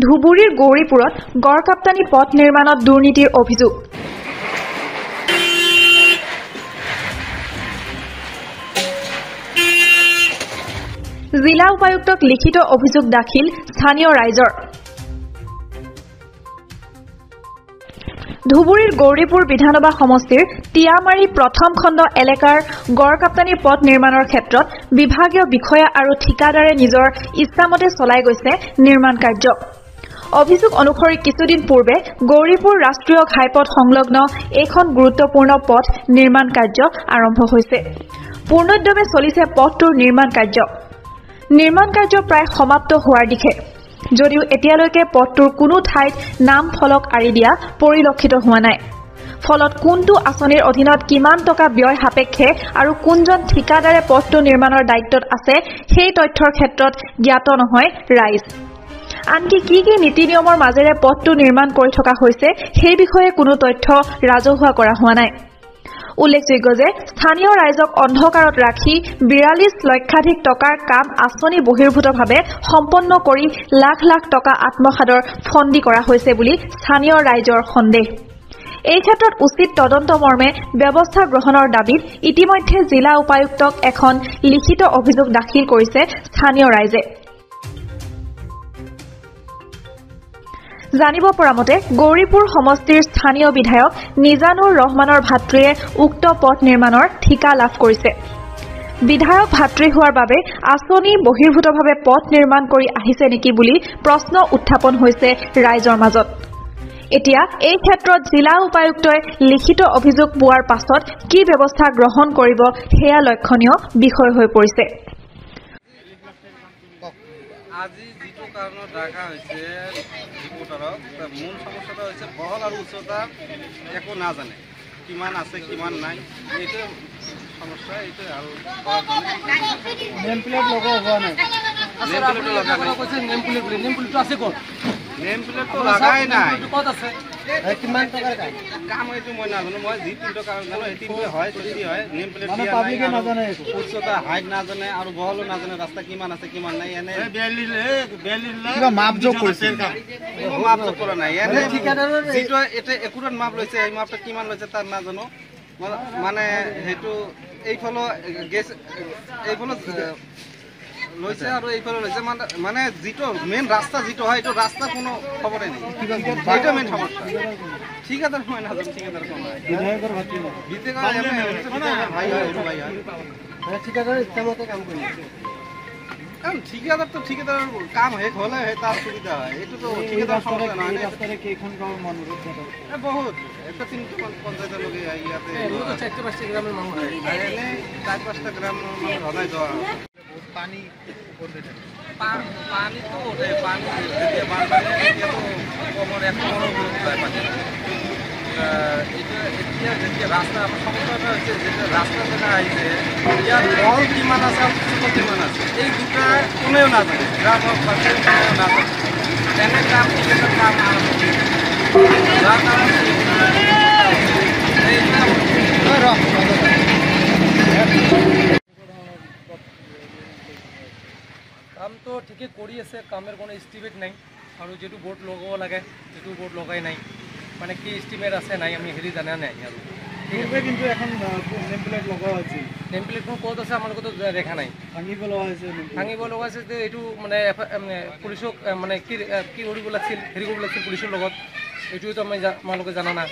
ধুবুৰীৰ গৌৰীপুৰত গড়কাপ্তানি পথ নিৰ্মাণত দুৰ্নীতিৰ অভিযোগ। জিলা উপায়ুক্তক লিখিত অভিযোগ দাখিল স্থানীয় ৰাইজৰ। ধুবুৰীৰ গৌৰীপুৰ বিধানসভা সমষ্টিৰ টিয়ামাৰী প্ৰথম খণ্ড এলেকাৰ গড়কাপ্তানি পথ নিৰ্মাণৰ ক্ষেত্ৰত বিভাগীয় বিষয়া আৰু ঠিকাদাৰে নিজৰ ইচ্ছামতে চলাই গৈছে নিৰ্মাণ কাৰ্য। অভিযোগ অনুসৰি কিছুদিন পূৰ্বে গৌৰীপুৰ ৰাষ্ট্ৰীয় ঘাইপথ সংলগ্ন এইখন গুৰুত্বপূৰ্ণ পথ নিৰ্মাণ কাৰ্য আৰম্ভ হৈছে। পূৰ্ণোদ্যমে চলিছে পথটোৰ নিৰ্মাণ কাৰ্য। নিৰ্মাণ কাৰ্য প্ৰায় সমাপ্ত হোৱাৰ দিশে যদিও এতিয়ালৈকে পথটোৰ কোনো ঠাইত নাম ফলক আঁৰি দিয়া পৰিলক্ষিত হোৱা নাই। ফলত কোনটো আঁচনিৰ অধীনত কিমান টকা ব্যয় সাপেক্ষে আৰু কোনজন ঠিকাদাৰে পথটো নিৰ্মাণৰ দায়িত্বত আছে সেই তথ্যৰ ক্ষেত্ৰত জ্ঞাত নহয় ৰাইজ। আনকি কি নীতি নিয়মৰ মাজেৰে পথটো নিৰ্মাণ কৰি থকা হৈছে সেই বিষয়ে কোনো তথ্য ৰাজহুৱা কৰা হোৱা নাই। উল্লেখযোগ্য যে স্থানীয় ৰাইজক অন্ধকাৰত ৰাখি ৪২ লক্ষাধিক টকাৰ কাম আঁচনি বহিৰ্ভূতভাৱে সম্পন্ন কৰি লাখ লাখ টকা আত্মসাদৰ ফন্দি কৰা হৈছে বুলি স্থানীয় ৰাইজৰ সন্দেহ। এই ক্ষেত্ৰত উচিত তদন্ত মৰ্মে ব্যৱস্থা গ্ৰহণৰ দাবীত ইতিমধ্যে জিলা উপায়ুক্তক এখন লিখিত অভিযোগ দাখিল কৰিছে স্থানীয় ৰাইজে। জানিব পৰা মতে গৌৰীপুৰ সমষ্টিৰ স্থানীয় বিধায়ক নিজানুৰ ৰহমানৰ ভাতৃয়ে উক্ত পথ নিৰ্মাণৰ ঠিকা লাভ কৰিছে। বিধায়ক ভাতৃ হোৱাৰ বাবে আঁচনি বহিৰ্ভূতভাৱে পথ নিৰ্মাণ কৰি আহিছে নেকি বুলি প্ৰশ্ন উত্থাপন হৈছে ৰাইজৰ মাজত। এতিয়া এই ক্ষেত্ৰত জিলা উপায়ুক্তই লিখিত অভিযোগ পোৱাৰ পাছত কি ব্যৱস্থা গ্ৰহণ কৰিব সেয়া লক্ষণীয় বিষয় হৈ পৰিছে। আজি যিটো কাৰণত ৰাখা হৈছে ৰিপৰ্টাৰক মূল সমস্যাটো হৈছে বহল আৰু উচ্চতা একো নাজানে, কিমান আছে কিমান নাই, এইটো সমস্যা। এইটো আৰু নেম প্লেট লগোৱা হোৱা নাই। নেম প্লেটটো আছে ক'ত? নেম প্লেটটো লগাই নাই। ক'ত আছে? কিমান টকাৰ কাম এইটো মই নাজানো। মই যি ৩ টকা জানো সেই ৩ হয় চুক্তি হয়। নেম প্লেট নাজানে, উচ্চতা হাইট নাজানে আৰু বহলো নাজানে, ৰাস্তা কিমান আছে কিমান নাই। এনে মাপ যোগ কৰিছে, মাপ যোগ কৰা নাই। এনে যিটো এতিয়া একুৰেট মাপ লৈছে এই মাপটা কিমান লৈছে তাৰ নাজানো। মানে সেইটো এইফালে গেছ এইফালে লৈছে আৰু এইফালে লৈছে, মানে যিটো মেইন ৰাস্তা যিটো হয় এইটো ৰাস্তা কোনো খবৰে নাই। সেইটো মেইন সমস্যা। ঠিকাদাৰ মই নাজানো, ঠিকাদাৰ কোন হয়? বিধায়কৰ ভাতৃ ভাই হয়। ঠিকাদাৰ ইচ্ছামতে কাম কৰি আছে। কাৰণ ঠিকাদাৰটো ঠিকাদাৰৰ কাম শেষ হ'লে তাৰ সুবিধা হয়। এইটোতো ঠিকাদাৰ সমস্যা নহয়। কেইখন গাঁৱৰ মানুহ বহুত এটা ৩টা পঞ্চায়তলৈকে ইয়াতে ৪-৫টা গ্ৰামৰ মানুহ হয়। এনে ৪-৫টা গ্ৰামৰ মানুহ সদায় যোৱা পানীটো উঠে। পানী যেতিয়া বানপানী তেতিয়াতো কমৰ ১ টকাৰো যায় পানী। এতিয়া যেতিয়া ৰাস্তা সমস্যাটা হৈছে, যেতিয়া ৰাস্তা যেনে আহিছে ইয়াৰ বল কিমান আছে আৰু উচ্চতা কিমান আছে এই দুটা কোনেও নাজানে, গ্ৰামৰ কোনেও নাজানে। এনে কাম কৰিলে কাম আৰম্ভ কৰিছে, যাৰ কাৰণে কামটো ঠিকেই কৰি আছে। কামেৰ কোনো এস্টিমেট নাই আৰু যেটো বোৰ্ড লগাব লাগে সেটো বোৰ্ড লগাই নাই। মানে কি এস্টিমেট আছে নাই আমি হেৰি জানা নাই। আৰু কিন্তু এখন নেম প্লেট লগোৱা হৈছে। নেম প্লেটখন ক'ত আছে আমাৰ লগত দেখা নাই। ভাঙিব লগা হৈছে যে এইটো মানে পুলিচক মানে কি কৰিব লাগিছিল, হেৰি কৰিব লাগিছিল পুলিচৰ লগত। এইটোতো আমালোকে জানা নাই।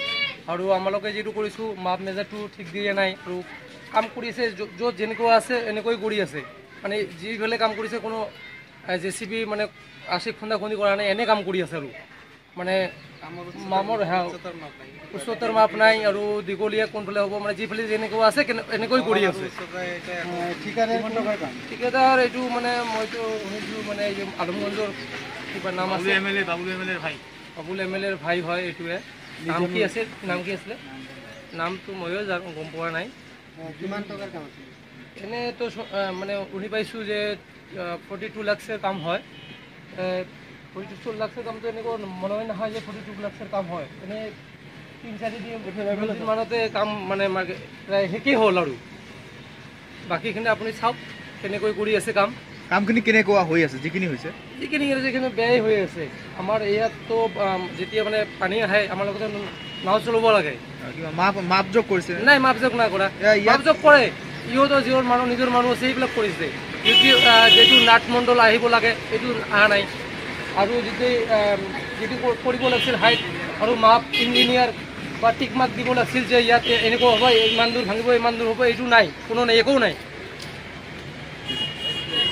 আৰু আমালোকে যিটো কৰিছোঁ মাপ মেজাৰটো ঠিক দিয়া নাই আৰু কাম কৰি আছে য'ত যেনেকুৱা আছে এনেকৈ কৰি আছে। মানে যিফালে কাম কৰিছে কোনো JCB মানে আশিক খুন্দা খুন্দি কৰা নাই, এনে কাম কৰি আছে। আৰু মানে মামৰ উচ্চতাৰ মাপ নাই আৰু দীঘলীয়া কোনফালে হ'ব, মানে যিফালে যেনেকুৱা আছে এনেকৈ কৰি আছে। ঠিকাদাৰ এইটো মানে মইতো শুনিছোঁ মানে আলমগঞ্জৰ কিবা নাম আছে, বাবুল MLAৰ ভাই হয় এইটোৱে। নাম কি আছিলে নামটো ময়ো গম পোৱা নাই। কিমান টকাৰ কাম আছে? এনেতো মানে শুনি পাইছোঁ যে 42 লাখৰ কাম হয়। 42 লাখৰ কামটো এনেকুৱা মনে নহয় যে 42 লাখৰ কাম হয়। এনে ৩-৪ দিন মানতে কাম মানে প্ৰায় শেষেই হ'ল। আৰু বাকীখিনি আপুনি চাওক কেনেকৈ কৰি আছে কাম। কামখিনি কেনেকুৱা হৈ আছে যিখিনি হৈছে যিখিনি বেয়াই হৈ আছে আমাৰ ইয়াততো যেতিয়া মানে পানী আহে আমাৰ লগতে নাও চলাব লাগে মাপজোখ কৰিছে নাই মাপজোখ নাই কৰা মাপজোখ কৰে ইহঁতৰ যিবোৰ মানুহ নিজৰ মানুহ আছে সেইবিলাক কৰিছে যিটো নাটমণ্ডল আহিব লাগে এইটো অহা নাই আৰু যিটো কৰিব লাগিছিল হাইট আৰু মাপ ইঞ্জিনিয়াৰ বা টিক মাৰ্ক দিব লাগিছিল যে ইয়াত এনেকুৱা হ'ব ইমান দূৰ ভাঙিব ইমান দূৰ হ'ব এইটো নাই কোনো নাই একো নাই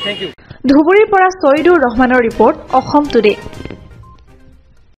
থেংক ইউ ধুবুৰীৰ পৰা ছয়িদুৰ ৰহমানৰ ৰিপৰ্ট অসম টুডে।